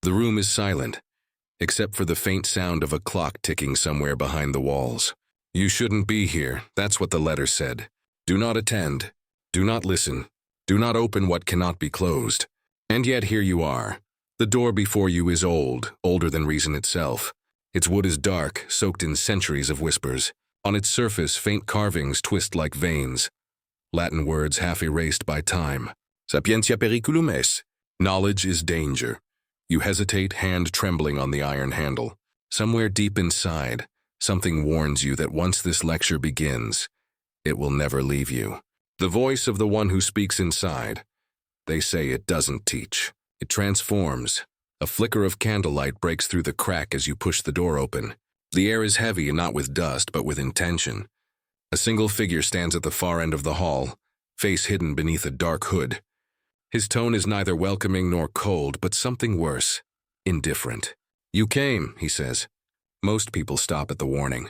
The room is silent, except for the faint sound of a clock ticking somewhere behind the walls. You shouldn't be here, that's what the letter said. Do not attend. Do not listen. Do not open what cannot be closed. And yet here you are. The door before you is old, older than reason itself. Its wood is dark, soaked in centuries of whispers. On its surface, faint carvings twist like veins. Latin words half erased by time. Sapientia periculum est. Knowledge is danger. You hesitate, hand trembling on the iron handle. Somewhere deep inside, something warns you that once this lecture begins, it will never leave you. The voice of the one who speaks inside. They say it doesn't teach. It transforms. A flicker of candlelight breaks through the crack as you push the door open. The air is heavy, not with dust, but with intention. A single figure stands at the far end of the hall, face hidden beneath a dark hood. His tone is neither welcoming nor cold, but something worse, indifferent. You came, he says. Most people stop at the warning.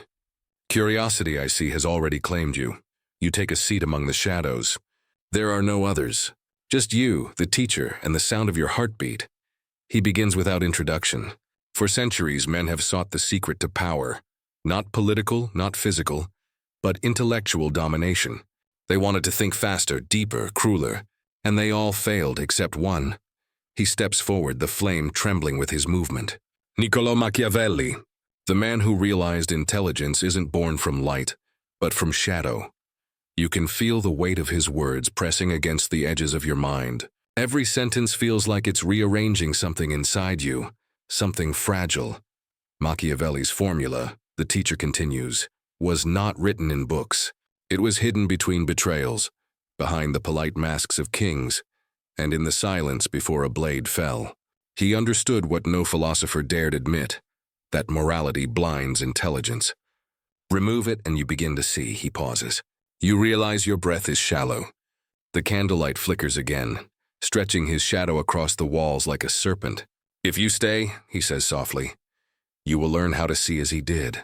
Curiosity, I see, has already claimed you. You take a seat among the shadows. There are no others. Just you, the teacher, and the sound of your heartbeat. He begins without introduction. For centuries, men have sought the secret to power. Not political, not physical, but intellectual domination. They wanted to think faster, deeper, crueler. And they all failed except one. He steps forward, the flame trembling with his movement. Niccolò Machiavelli, the man who realized intelligence isn't born from light, but from shadow. You can feel the weight of his words pressing against the edges of your mind. Every sentence feels like it's rearranging something inside you, something fragile. Machiavelli's formula, the teacher continues, was not written in books. It was hidden between betrayals, behind the polite masks of kings, and in the silence before a blade fell. He understood what no philosopher dared admit, that morality blinds intelligence. Remove it and you begin to see, he pauses. You realize your breath is shallow. The candlelight flickers again, stretching his shadow across the walls like a serpent. If you stay, he says softly, you will learn how to see as he did.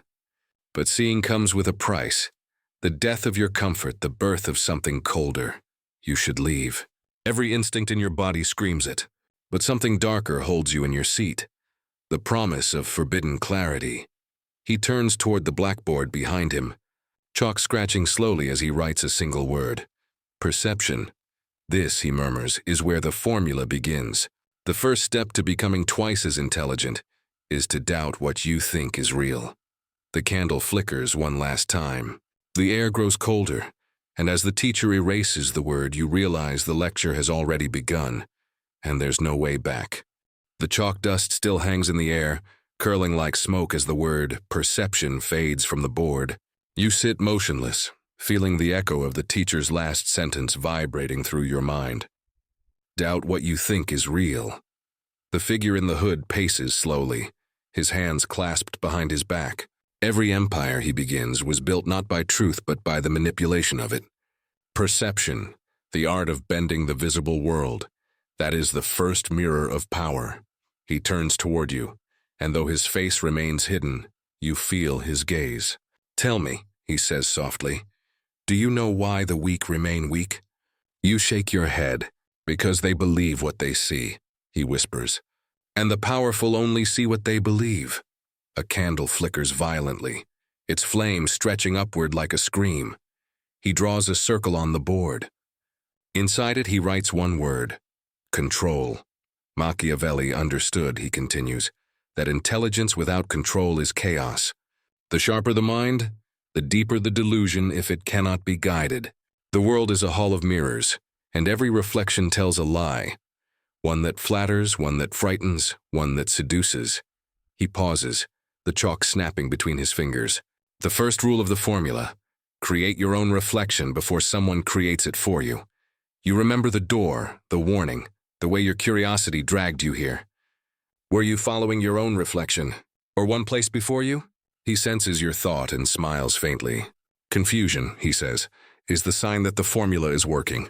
But seeing comes with a price. The death of your comfort, the birth of something colder. You should leave. Every instinct in your body screams it, but something darker holds you in your seat. The promise of forbidden clarity. He turns toward the blackboard behind him, chalk scratching slowly as he writes a single word. Perception. This, he murmurs, is where the formula begins. The first step to becoming twice as intelligent is to doubt what you think is real. The candle flickers one last time. The air grows colder, and as the teacher erases the word, you realize the lecture has already begun, and there's no way back. The chalk dust still hangs in the air, curling like smoke as the word perception fades from the board. You sit motionless, feeling the echo of the teacher's last sentence vibrating through your mind. Doubt what you think is real. The figure in the hood paces slowly, his hands clasped behind his back. Every empire, he begins, was built not by truth but by the manipulation of it. Perception, the art of bending the visible world, that is the first mirror of power. He turns toward you, and though his face remains hidden, you feel his gaze. Tell me, he says softly, do you know why the weak remain weak? You shake your head, because they believe what they see, he whispers, and the powerful only see what they believe. A candle flickers violently, its flame stretching upward like a scream. He draws a circle on the board. Inside it he writes one word, control. Machiavelli understood, he continues, that intelligence without control is chaos. The sharper the mind, the deeper the delusion if it cannot be guided. The world is a hall of mirrors, and every reflection tells a lie. One that flatters, one that frightens, one that seduces. He pauses, the chalk snapping between his fingers. The first rule of the formula, create your own reflection before someone creates it for you. You remember the door, the warning, the way your curiosity dragged you here. Were you following your own reflection, or one placed before you? He senses your thought and smiles faintly. Confusion, he says, is the sign that the formula is working.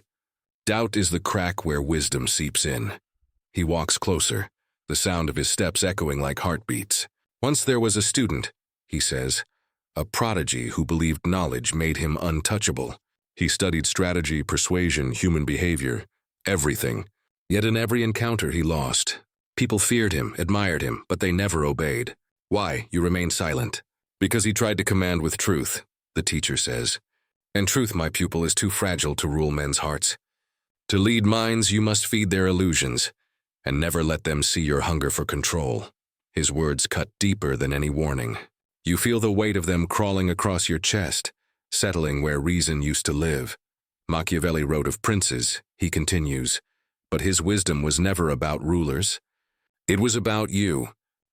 Doubt is the crack where wisdom seeps in. He walks closer, the sound of his steps echoing like heartbeats. Once there was a student, he says, a prodigy who believed knowledge made him untouchable. He studied strategy, persuasion, human behavior, everything. Yet in every encounter he lost. People feared him, admired him, but they never obeyed. Why? You remain silent. Because he tried to command with truth, the teacher says. And truth, my pupil, is too fragile to rule men's hearts. To lead minds, you must feed their illusions, and never let them see your hunger for control. His words cut deeper than any warning. You feel the weight of them crawling across your chest, settling where reason used to live. Machiavelli wrote of princes, he continues, but his wisdom was never about rulers. It was about you.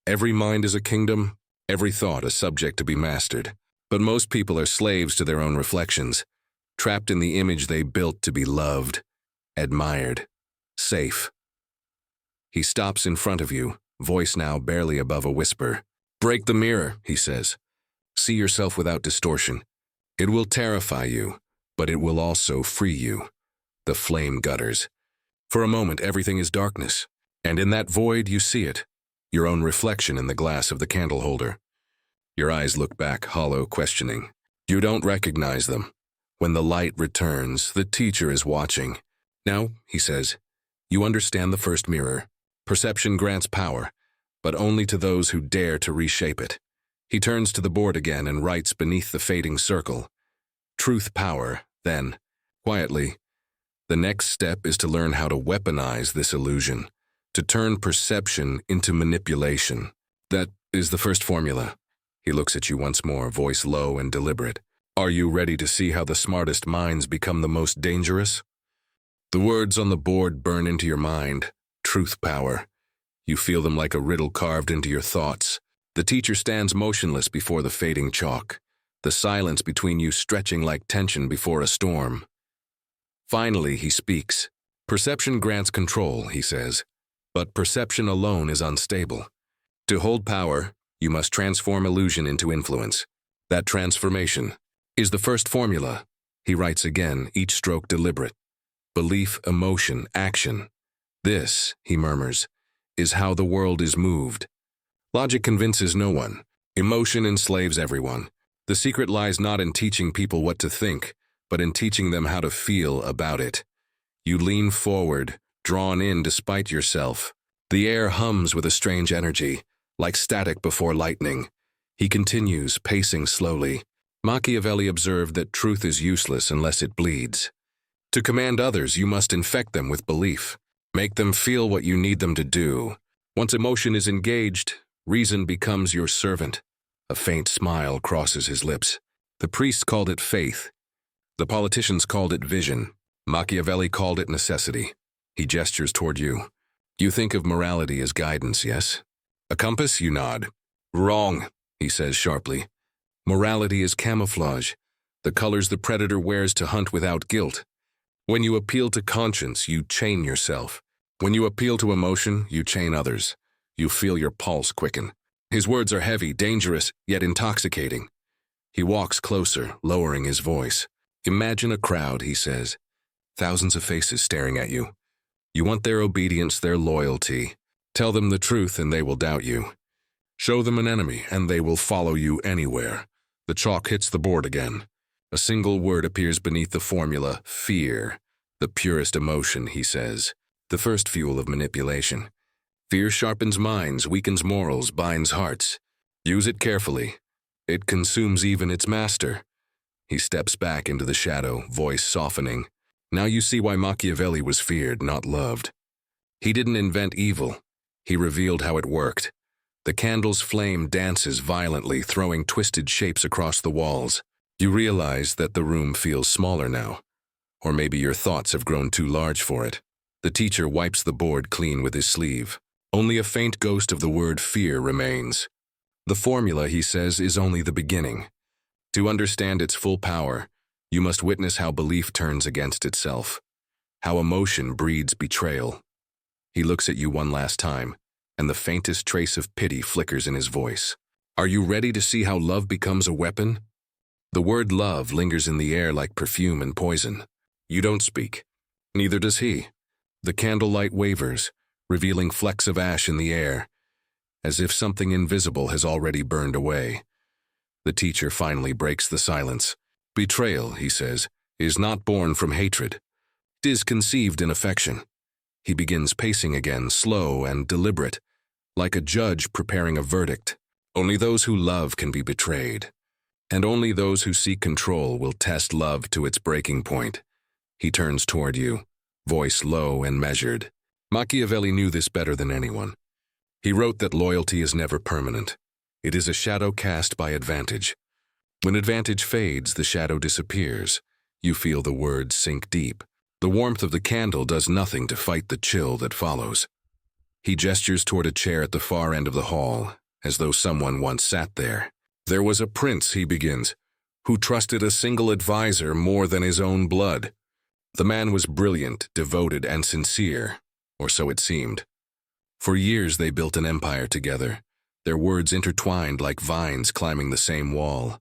Every mind is a kingdom, every thought a subject to be mastered. But most people are slaves to their own reflections, trapped in the image they built to be loved, admired, safe. He stops in front of you, voice now barely above a whisper. Break the mirror, he says. See yourself without distortion. It will terrify you, but it will also free you. The flame gutters. For a moment, everything is darkness, and in that void you see it, your own reflection in the glass of the candle holder. Your eyes look back, hollow, questioning. You don't recognize them. When the light returns, the teacher is watching. Now, he says, you understand the first mirror. Perception grants power, but only to those who dare to reshape it. He turns to the board again and writes beneath the fading circle. Truth power, then, quietly. The next step is to learn how to weaponize this illusion, to turn perception into manipulation. That is the first formula. He looks at you once more, voice low and deliberate. Are you ready to see how the smartest minds become the most dangerous? The words on the board burn into your mind. Truth power. You feel them like a riddle carved into your thoughts. The teacher stands motionless before the fading chalk, the silence between you stretching like tension before a storm. Finally, he speaks. Perception grants control, he says, but perception alone is unstable. To hold power, you must transform illusion into influence. That transformation is the first formula. He writes again, each stroke deliberate. Belief, emotion, action. This, he murmurs, is how the world is moved. Logic convinces no one. Emotion enslaves everyone. The secret lies not in teaching people what to think, but in teaching them how to feel about it. You lean forward, drawn in despite yourself. The air hums with a strange energy, like static before lightning. He continues, pacing slowly. Machiavelli observed that truth is useless unless it bleeds. To command others, you must infect them with belief. Make them feel what you need them to do. Once emotion is engaged, reason becomes your servant. A faint smile crosses his lips. The priests called it faith. The politicians called it vision. Machiavelli called it necessity. He gestures toward you. You think of morality as guidance, yes? A compass, you nod. Wrong, he says sharply. Morality is camouflage, the colors the predator wears to hunt without guilt. When you appeal to conscience, you chain yourself. When you appeal to emotion, you chain others. You feel your pulse quicken. His words are heavy, dangerous, yet intoxicating. He walks closer, lowering his voice. Imagine a crowd, he says. Thousands of faces staring at you. You want their obedience, their loyalty. Tell them the truth and they will doubt you. Show them an enemy and they will follow you anywhere. The chalk hits the board again. A single word appears beneath the formula, fear. The purest emotion, he says. The first fuel of manipulation. Fear sharpens minds, weakens morals, binds hearts. Use it carefully. It consumes even its master. He steps back into the shadow, voice softening. Now you see why Machiavelli was feared, not loved. He didn't invent evil. He revealed how it worked. The candle's flame dances violently, throwing twisted shapes across the walls. You realize that the room feels smaller now. Or maybe your thoughts have grown too large for it. The teacher wipes the board clean with his sleeve. Only a faint ghost of the word fear remains. The formula, he says, is only the beginning. To understand its full power, you must witness how belief turns against itself, how emotion breeds betrayal. He looks at you one last time, and the faintest trace of pity flickers in his voice. Are you ready to see how love becomes a weapon? The word love lingers in the air like perfume and poison. You don't speak. Neither does he. The candlelight wavers, revealing flecks of ash in the air, as if something invisible has already burned away. The teacher finally breaks the silence. Betrayal, he says, is not born from hatred. It is conceived in affection. He begins pacing again, slow and deliberate, like a judge preparing a verdict. Only those who love can be betrayed, and only those who seek control will test love to its breaking point. He turns toward you, voice low and measured. Machiavelli knew this better than anyone. He wrote that loyalty is never permanent. It is a shadow cast by advantage. When advantage fades, the shadow disappears. You feel the words sink deep. The warmth of the candle does nothing to fight the chill that follows. He gestures toward a chair at the far end of the hall, as though someone once sat there. There was a prince, he begins, who trusted a single advisor more than his own blood. The man was brilliant, devoted, and sincere, or so it seemed. For years they built an empire together, their words intertwined like vines climbing the same wall.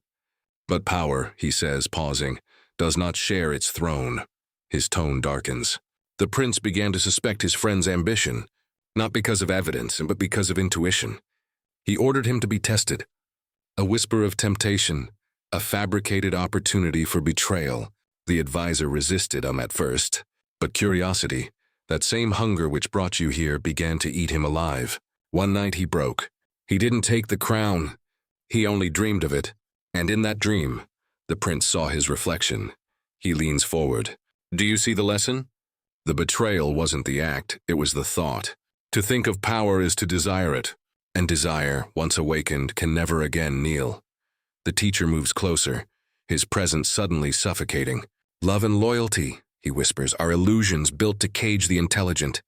But power, he says, pausing, does not share its throne. His tone darkens. The prince began to suspect his friend's ambition, not because of evidence, but because of intuition. He ordered him to be tested. A whisper of temptation, a fabricated opportunity for betrayal. The advisor resisted him at first, but curiosity, that same hunger which brought you here, began to eat him alive. One night he broke. He didn't take the crown. He only dreamed of it. And in that dream, the prince saw his reflection. He leans forward. Do you see the lesson? The betrayal wasn't the act, it was the thought. To think of power is to desire it, and desire, once awakened, can never again kneel. The teacher moves closer, his presence suddenly suffocating. Love and loyalty, he whispers, are illusions built to cage the intelligent.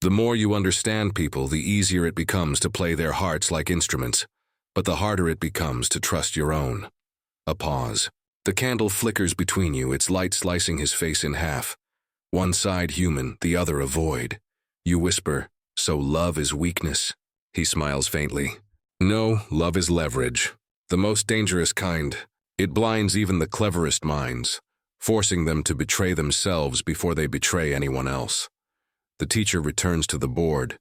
The more you understand people, the easier it becomes to play their hearts like instruments, but the harder it becomes to trust your own. A pause. The candle flickers between you, its light slicing his face in half. One side human, the other a void. You whisper, so love is weakness? He smiles faintly. No, love is leverage. The most dangerous kind. It blinds even the cleverest minds, forcing them to betray themselves before they betray anyone else. The teacher returns to the board,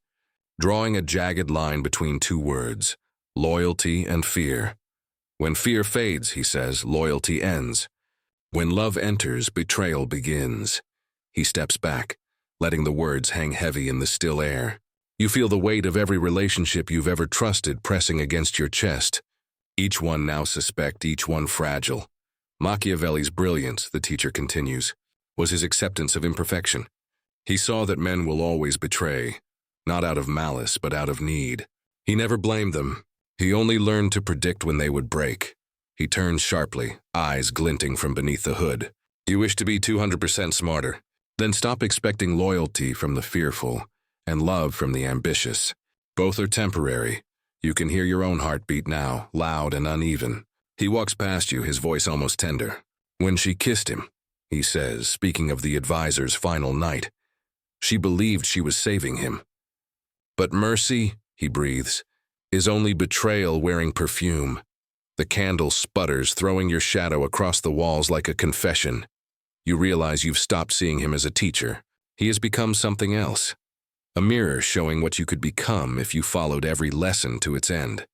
drawing a jagged line between two words, loyalty and fear. When fear fades, he says, loyalty ends. When love enters, betrayal begins. He steps back, letting the words hang heavy in the still air. You feel the weight of every relationship you've ever trusted pressing against your chest. Each one now suspect, each one fragile. Machiavelli's brilliance, the teacher continues, was his acceptance of imperfection. He saw that men will always betray, not out of malice, but out of need. He never blamed them. He only learned to predict when they would break. He turns sharply, eyes glinting from beneath the hood. You wish to be 200% smarter. Then stop expecting loyalty from the fearful and love from the ambitious. Both are temporary. You can hear your own heartbeat now, loud and uneven. He walks past you, his voice almost tender. When she kissed him, he says, speaking of the advisor's final night, she believed she was saving him. But mercy, he breathes, is only betrayal wearing perfume. The candle sputters, throwing your shadow across the walls like a confession. You realize you've stopped seeing him as a teacher. He has become something else. A mirror showing what you could become if you followed every lesson to its end.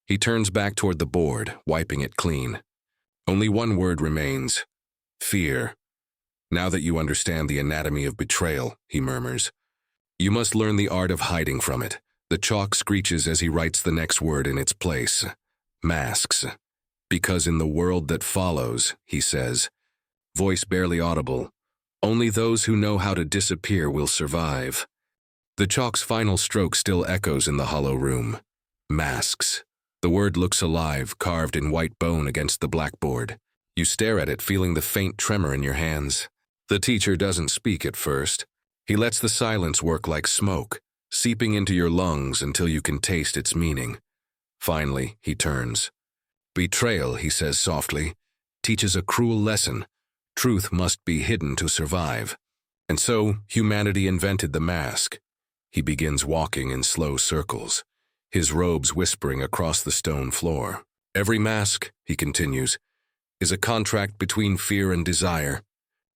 He turns back toward the board, wiping it clean. Only one word remains. Fear. Now that you understand the anatomy of betrayal, he murmurs, you must learn the art of hiding from it. The chalk screeches as he writes the next word in its place. Masks. Because in the world that follows, he says, voice barely audible, only those who know how to disappear will survive. The chalk's final stroke still echoes in the hollow room. Masks. The word looks alive, carved in white bone against the blackboard. You stare at it, feeling the faint tremor in your hands. The teacher doesn't speak at first. He lets the silence work like smoke, seeping into your lungs until you can taste its meaning. Finally, he turns. Betrayal, he says softly, teaches a cruel lesson. Truth must be hidden to survive. And so, humanity invented the mask. He begins walking in slow circles, his robes whispering across the stone floor. Every mask, he continues, is a contract between fear and desire.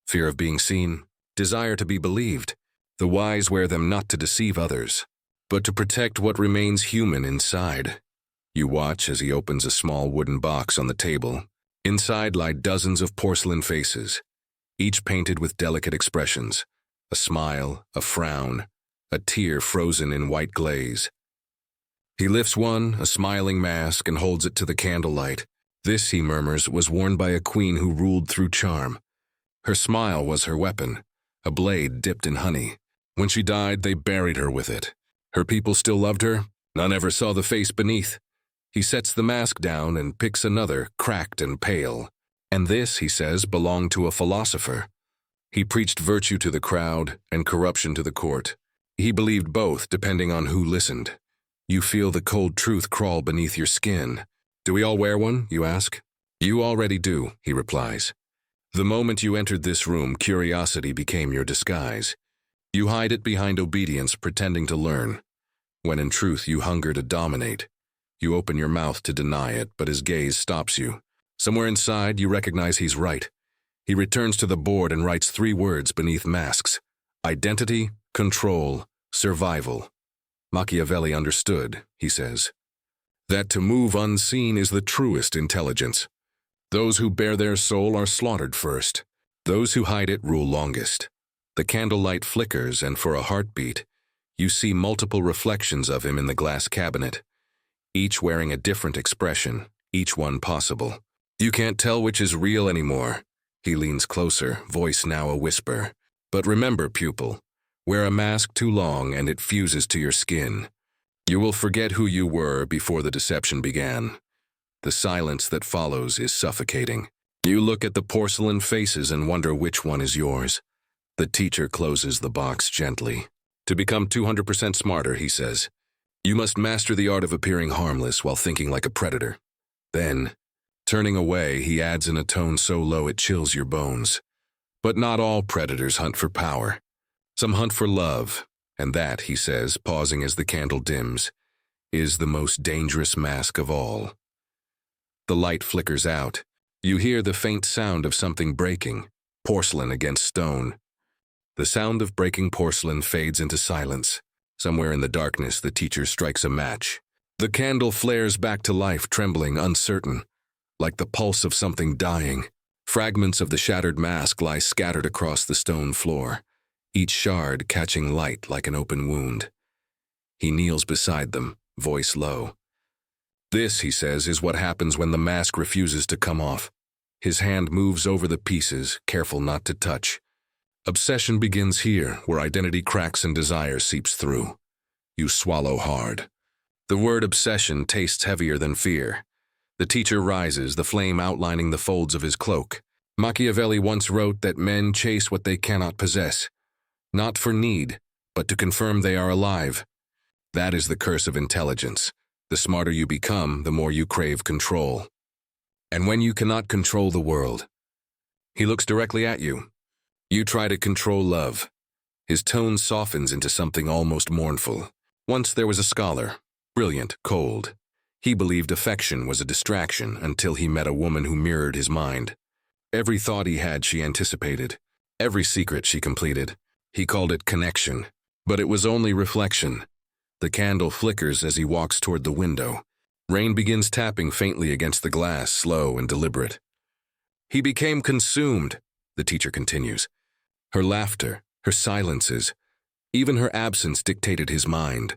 Fear of being seen, desire to be believed. The wise wear them not to deceive others, but to protect what remains human inside. You watch as he opens a small wooden box on the table. Inside lie dozens of porcelain faces, each painted with delicate expressions. a smile, a frown, a tear frozen in white glaze. He lifts one, a smiling mask, and holds it to the candlelight. This, he murmurs, was worn by a queen who ruled through charm. Her smile was her weapon, a blade dipped in honey. When she died, they buried her with it. Her people still loved her. None ever saw the face beneath. He sets the mask down and picks another, cracked and pale. And this, he says, belonged to a philosopher. He preached virtue to the crowd and corruption to the court. He believed both, depending on who listened. You feel the cold truth crawl beneath your skin. Do we all wear one, you ask? You already do, he replies. The moment you entered this room, curiosity became your disguise. You hide it behind obedience, pretending to learn, when in truth you hunger to dominate. You open your mouth to deny it, but his gaze stops you. Somewhere inside, you recognize he's right. He returns to the board and writes 3 words beneath masks: identity, control, survival. Machiavelli understood, he says, that to move unseen is the truest intelligence. Those who bear their soul are slaughtered first. Those who hide it rule longest. The candlelight flickers, and for a heartbeat, you see multiple reflections of him in the glass cabinet, each wearing a different expression, each one possible. You can't tell which is real anymore. He leans closer, voice now a whisper. But remember, pupil, wear a mask too long and it fuses to your skin. You will forget who you were before the deception began. The silence that follows is suffocating. You look at the porcelain faces and wonder which one is yours. The teacher closes the box gently. To become 200% smarter, he says, you must master the art of appearing harmless while thinking like a predator. Then, turning away, he adds in a tone so low it chills your bones. But not all predators hunt for power. Some hunt for love, and that, he says, pausing as the candle dims, is the most dangerous mask of all. The light flickers out. You hear the faint sound of something breaking, porcelain against stone. The sound of breaking porcelain fades into silence. Somewhere in the darkness, the teacher strikes a match. The candle flares back to life, trembling, uncertain, like the pulse of something dying. Fragments of the shattered mask lie scattered across the stone floor, each shard catching light like an open wound. He kneels beside them, voice low. This, he says, is what happens when the mask refuses to come off. His hand moves over the pieces, careful not to touch. Obsession begins here, where identity cracks and desire seeps through. You swallow hard. The word obsession tastes heavier than fear. The teacher rises, the flame outlining the folds of his cloak. Machiavelli once wrote that men chase what they cannot possess, not for need, but to confirm they are alive. That is the curse of intelligence. The smarter you become, the more you crave control. And when you cannot control the world, he looks directly at you. You try to control love. His tone softens into something almost mournful. Once there was a scholar, brilliant, cold. He believed affection was a distraction until he met a woman who mirrored his mind. Every thought he had she anticipated. Every secret she completed. He called it connection, but it was only reflection. The candle flickers as he walks toward the window. Rain begins tapping faintly against the glass, slow and deliberate. He became consumed, the teacher continues. Her laughter, her silences, even her absence dictated his mind.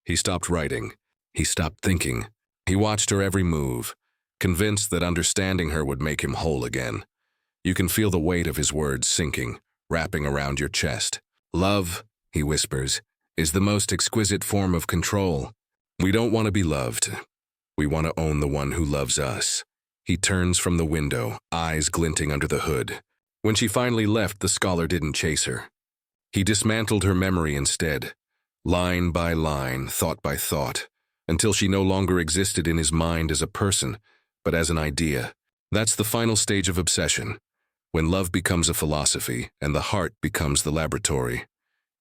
He stopped writing. He stopped thinking. He watched her every move, convinced that understanding her would make him whole again. You can feel the weight of his words sinking, wrapping around your chest. Love, he whispers, is the most exquisite form of control. We don't want to be loved. We want to own the one who loves us. He turns from the window, eyes glinting under the hood. When she finally left, the scholar didn't chase her. He dismantled her memory instead, line by line, thought by thought, until she no longer existed in his mind as a person, but as an idea. That's the final stage of obsession, when love becomes a philosophy and the heart becomes the laboratory.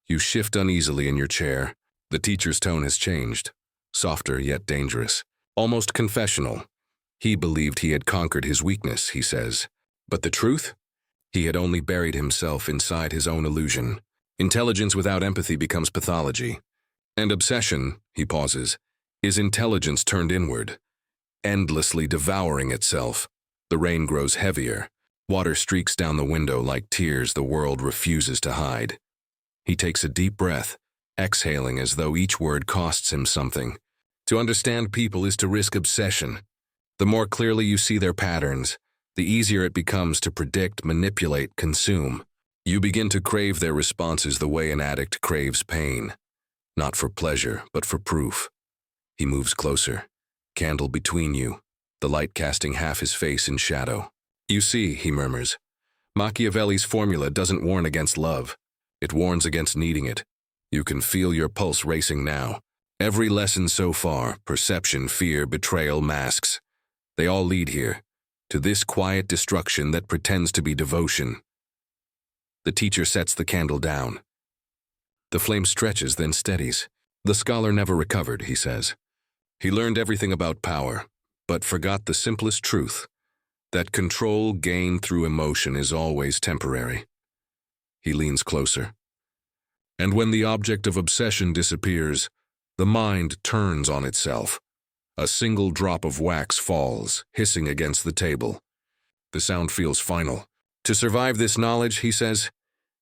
You shift uneasily in your chair. The teacher's tone has changed, softer yet dangerous, almost confessional. He believed he had conquered his weakness, he says. But the truth? He had only buried himself inside his own illusion. Intelligence without empathy becomes pathology. And obsession, he pauses, is intelligence turned inward, endlessly devouring itself. The rain grows heavier. Water streaks down the window like tears the world refuses to hide. He takes a deep breath, exhaling as though each word costs him something. To understand people is to risk obsession. The more clearly you see their patterns, the easier it becomes to predict, manipulate, consume. You begin to crave their responses the way an addict craves pain. Not for pleasure, but for proof. He moves closer, candle between you, the light casting half his face in shadow. You see, he murmurs, Machiavelli's formula doesn't warn against love. It warns against needing it. You can feel your pulse racing now. Every lesson so far, perception, fear, betrayal, masks, they all lead here, to this quiet destruction that pretends to be devotion. The teacher sets the candle down. The flame stretches, then steadies. The scholar never recovered, he says. He learned everything about power, but forgot the simplest truth, that control gained through emotion is always temporary. He leans closer. And when the object of obsession disappears, the mind turns on itself. A single drop of wax falls, hissing against the table. The sound feels final. To survive this knowledge, he says,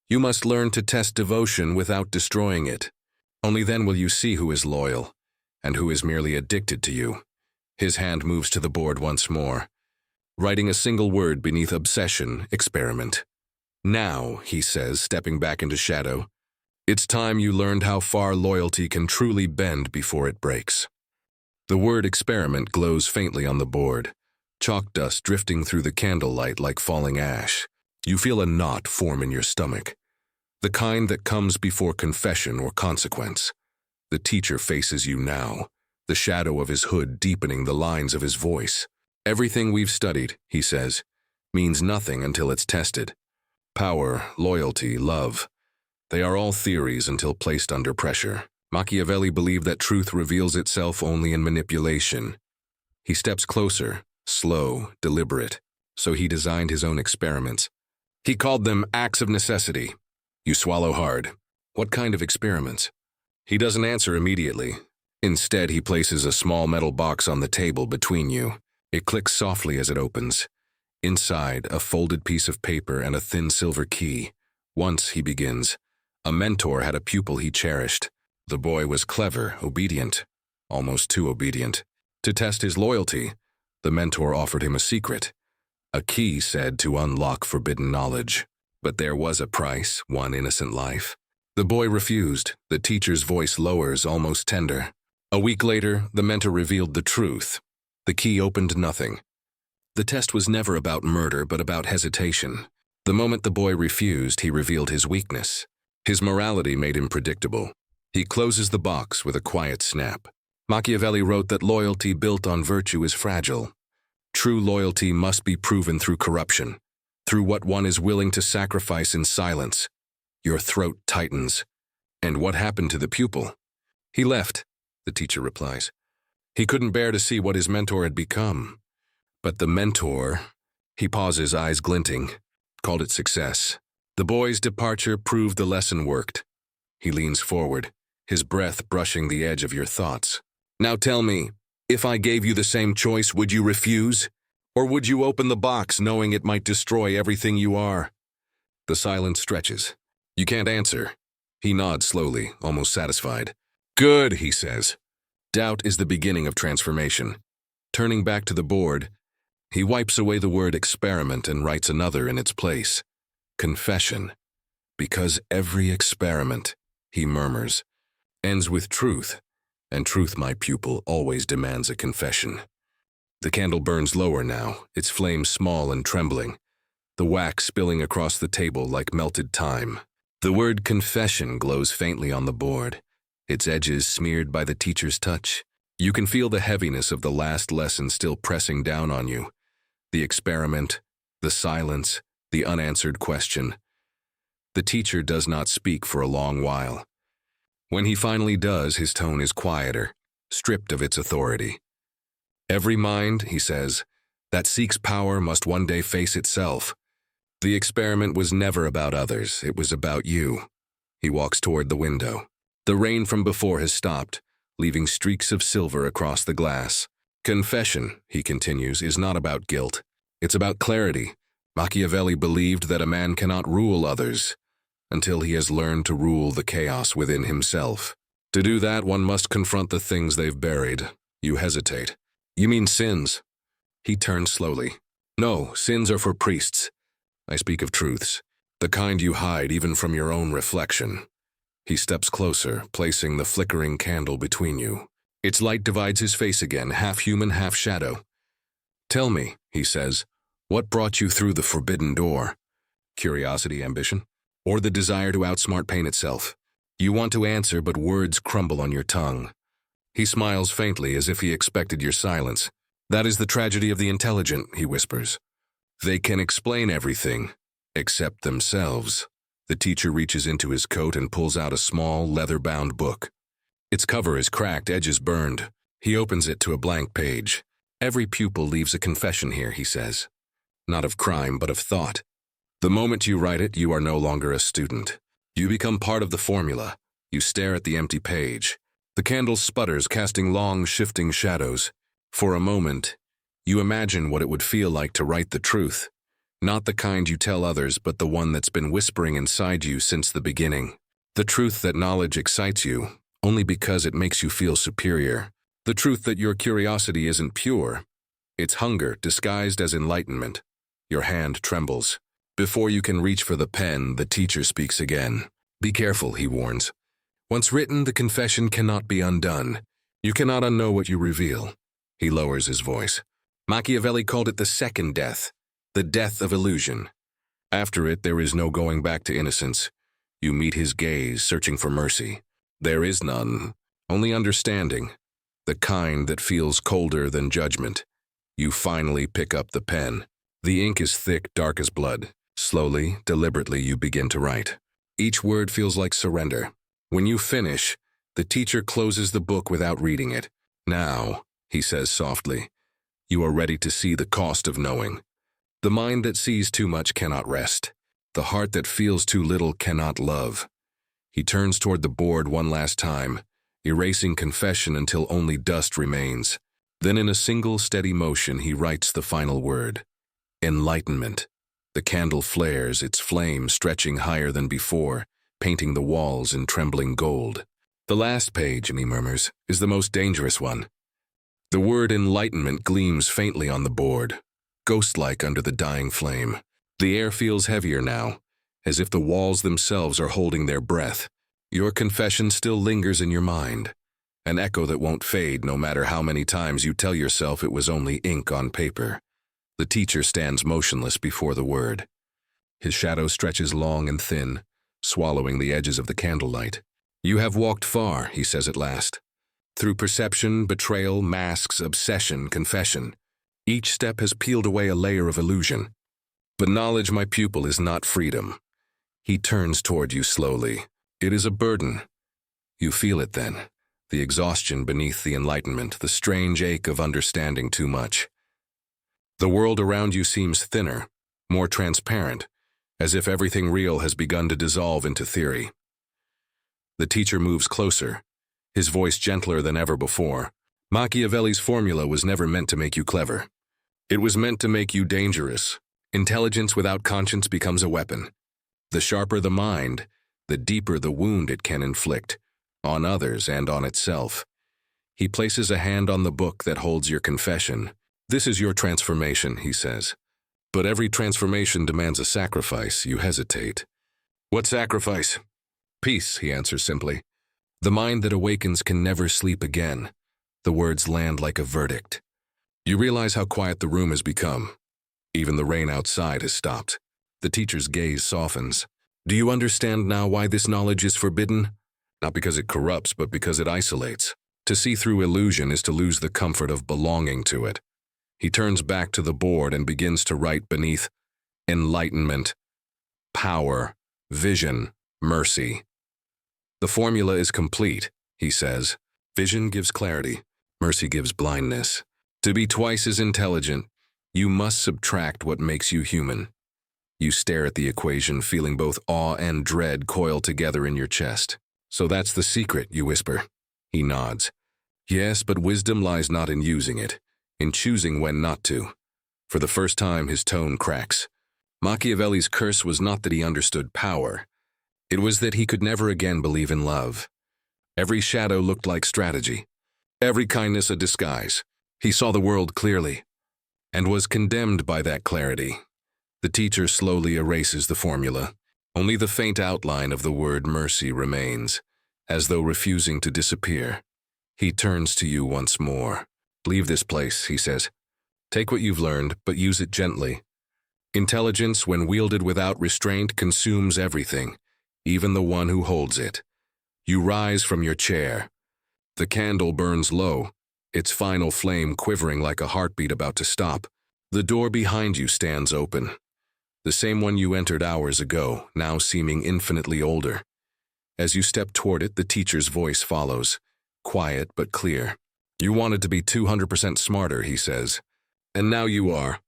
you must learn to test devotion without destroying it. Only then will you see who is loyal, and who is merely addicted to you. His hand moves to the board once more, writing a single word beneath obsession, experiment. Now, he says, stepping back into shadow, it's time you learned how far loyalty can truly bend before it breaks. The word experiment glows faintly on the board, chalk dust drifting through the candlelight like falling ash. You feel a knot form in your stomach, the kind that comes before confession or consequence. The teacher faces you now, the shadow of his hood deepening the lines of his voice. Everything we've studied, he says, means nothing until it's tested. Power, loyalty, love, they are all theories until placed under pressure. Machiavelli believed that truth reveals itself only in manipulation. He steps closer, slow, deliberate, so he designed his own experiments. He called them acts of necessity. You swallow hard. What kind of experiments? He doesn't answer immediately. Instead, he places a small metal box on the table between you. It clicks softly as it opens. Inside, a folded piece of paper and a thin silver key. Once, he begins, a mentor had a pupil he cherished. The boy was clever, obedient, almost too obedient. To test his loyalty, the mentor offered him a secret, a key said to unlock forbidden knowledge. But there was a price, one innocent life. The boy refused. The teacher's voice lowers, almost tender. A week later, the mentor revealed the truth. The key opened nothing. The test was never about murder, but about hesitation. The moment the boy refused, he revealed his weakness. His morality made him predictable. He closes the box with a quiet snap. Machiavelli wrote that loyalty built on virtue is fragile. True loyalty must be proven through corruption, through what one is willing to sacrifice in silence. Your throat tightens. And what happened to the pupil? He left, the teacher replies. He couldn't bear to see what his mentor had become. But the mentor, he pauses, eyes glinting, called it success. The boy's departure proved the lesson worked. He leans forward, his breath brushing the edge of your thoughts. Now tell me, if I gave you the same choice, would you refuse? Or would you open the box knowing it might destroy everything you are? The silence stretches. You can't answer. He nods slowly, almost satisfied. Good, he says. Doubt is the beginning of transformation. Turning back to the board, he wipes away the word experiment and writes another in its place. Confession. Because every experiment, he murmurs, ends with truth, and truth, my pupil, always demands a confession. The candle burns lower now, its flame small and trembling, the wax spilling across the table like melted time. The word confession glows faintly on the board, its edges smeared by the teacher's touch. You can feel the heaviness of the last lesson still pressing down on you. The experiment, the silence, the unanswered question. The teacher does not speak for a long while. When he finally does, his tone is quieter, stripped of its authority. Every mind, he says, that seeks power must one day face itself. The experiment was never about others, it was about you. He walks toward the window. The rain from before has stopped, leaving streaks of silver across the glass. Confession, he continues, is not about guilt. It's about clarity. Machiavelli believed that a man cannot rule others, until he has learned to rule the chaos within himself. To do that, one must confront the things they've buried. You hesitate. You mean sins? He turns slowly. No, sins are for priests. I speak of truths, the kind you hide even from your own reflection. He steps closer, placing the flickering candle between you. Its light divides his face again, half human, half shadow. Tell me, he says, what brought you through the forbidden door? Curiosity, ambition? Or the desire to outsmart pain itself? You want to answer, but words crumble on your tongue. He smiles faintly as if he expected your silence. That is the tragedy of the intelligent, he whispers. They can explain everything, except themselves. The teacher reaches into his coat and pulls out a small, leather-bound book. Its cover is cracked, edges burned. He opens it to a blank page. Every pupil leaves a confession here, he says. Not of crime, but of thought. The moment you write it, you are no longer a student. You become part of the formula. You stare at the empty page. The candle sputters, casting long, shifting shadows. For a moment, you imagine what it would feel like to write the truth. Not the kind you tell others, but the one that's been whispering inside you since the beginning. The truth that knowledge excites you, only because it makes you feel superior. The truth that your curiosity isn't pure. It's hunger disguised as enlightenment. Your hand trembles. Before you can reach for the pen, the teacher speaks again. Be careful, he warns. Once written, the confession cannot be undone. You cannot unknow what you reveal. He lowers his voice. Machiavelli called it the second death, the death of illusion. After it, there is no going back to innocence. You meet his gaze, searching for mercy. There is none, only understanding, the kind that feels colder than judgment. You finally pick up the pen. The ink is thick, dark as blood. Slowly, deliberately, you begin to write. Each word feels like surrender. When you finish, the teacher closes the book without reading it. Now, he says softly, you are ready to see the cost of knowing. The mind that sees too much cannot rest. The heart that feels too little cannot love. He turns toward the board one last time, erasing confession until only dust remains. Then in a single steady motion, he writes the final word. Enlightenment. The candle flares, its flame stretching higher than before, painting the walls in trembling gold. The last page, he murmurs, is the most dangerous one. The word enlightenment gleams faintly on the board, ghost-like under the dying flame. The air feels heavier now, as if the walls themselves are holding their breath. Your confession still lingers in your mind, an echo that won't fade no matter how many times you tell yourself it was only ink on paper. The teacher stands motionless before the word. His shadow stretches long and thin, swallowing the edges of the candlelight. You have walked far, he says at last. Through perception, betrayal, masks, obsession, confession. Each step has peeled away a layer of illusion. But knowledge, my pupil, is not freedom. He turns toward you slowly. It is a burden. You feel it then, the exhaustion beneath the enlightenment, the strange ache of understanding too much. The world around you seems thinner, more transparent, as if everything real has begun to dissolve into theory. The teacher moves closer, his voice gentler than ever before. Machiavelli's formula was never meant to make you clever. It was meant to make you dangerous. Intelligence without conscience becomes a weapon. The sharper the mind, the deeper the wound it can inflict, on others and on itself. He places a hand on the book that holds your confession. This is your transformation, he says. But every transformation demands a sacrifice. You hesitate. What sacrifice? Peace, he answers simply. The mind that awakens can never sleep again. The words land like a verdict. You realize how quiet the room has become. Even the rain outside has stopped. The teacher's gaze softens. Do you understand now why this knowledge is forbidden? Not because it corrupts, but because it isolates. To see through illusion is to lose the comfort of belonging to it. He turns back to the board and begins to write beneath enlightenment, power, vision, mercy. The formula is complete, he says. Vision gives clarity, mercy gives blindness. To be twice as intelligent, you must subtract what makes you human. You stare at the equation, feeling both awe and dread coil together in your chest. So that's the secret, you whisper. He nods. Yes, but wisdom lies not in using it, in choosing when not to. For the first time, his tone cracks. Machiavelli's curse was not that he understood power. It was that he could never again believe in love. Every shadow looked like strategy. Every kindness a disguise. He saw the world clearly, and was condemned by that clarity. The teacher slowly erases the formula. Only the faint outline of the word mercy remains, as though refusing to disappear. He turns to you once more. Leave this place, he says. Take what you've learned, but use it gently. Intelligence, when wielded without restraint, consumes everything, even the one who holds it. You rise from your chair. The candle burns low, its final flame quivering like a heartbeat about to stop. The door behind you stands open. The same one you entered hours ago, now seeming infinitely older. As you step toward it, the teacher's voice follows, quiet but clear. You wanted to be 200% smarter, he says. And now you are.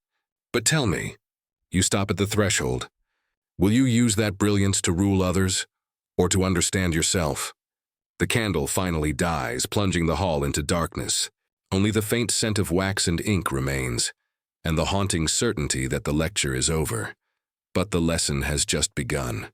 But tell me, you stop at the threshold. Will you use that brilliance to rule others, or to understand yourself? The candle finally dies, plunging the hall into darkness. Only the faint scent of wax and ink remains, and the haunting certainty that the lecture is over. But the lesson has just begun.